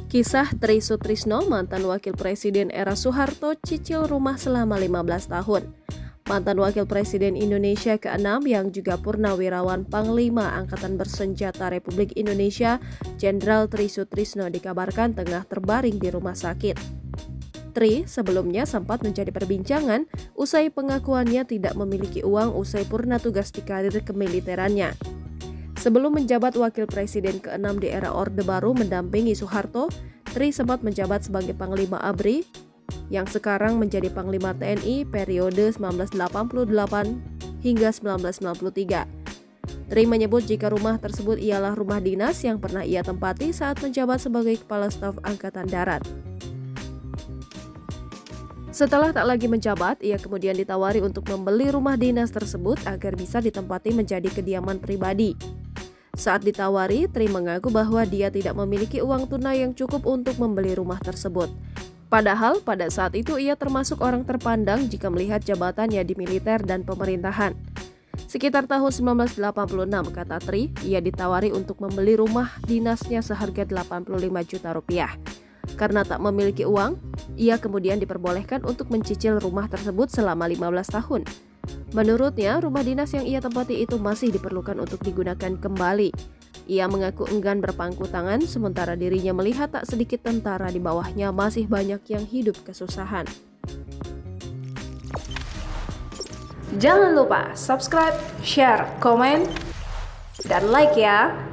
Kisah Tri Sutrisno, mantan wakil presiden era Soeharto, cicil rumah selama 15 tahun. Mantan wakil presiden Indonesia ke-6 yang juga purnawirawan Panglima Angkatan Bersenjata Republik Indonesia, Jenderal Tri Sutrisno dikabarkan tengah terbaring di rumah sakit. Tri sebelumnya sempat menjadi perbincangan usai pengakuannya tidak memiliki uang usai purna tugas di karir kemiliterannya. Sebelum menjabat wakil presiden ke-6 di era Orde Baru mendampingi Soeharto, Tri sempat menjabat sebagai Panglima ABRI yang sekarang menjadi Panglima TNI periode 1988 hingga 1993. Tri menyebut jika rumah tersebut ialah rumah dinas yang pernah ia tempati saat menjabat sebagai Kepala Staf Angkatan Darat. Setelah tak lagi menjabat, ia kemudian ditawari untuk membeli rumah dinas tersebut agar bisa ditempati menjadi kediaman pribadi. Saat ditawari, Tri mengaku bahwa dia tidak memiliki uang tunai yang cukup untuk membeli rumah tersebut. Padahal pada saat itu ia termasuk orang terpandang jika melihat jabatannya di militer dan pemerintahan. Sekitar tahun 1986, kata Tri, ia ditawari untuk membeli rumah dinasnya seharga 85 juta rupiah. Karena tak memiliki uang, ia kemudian diperbolehkan untuk mencicil rumah tersebut selama 15 tahun. Menurutnya, rumah dinas yang ia tempati itu masih diperlukan untuk digunakan kembali. Ia mengaku enggan berpangku tangan, sementara dirinya melihat tak sedikit tentara di bawahnya masih banyak yang hidup kesusahan. Jangan lupa subscribe, share, komen, dan like ya!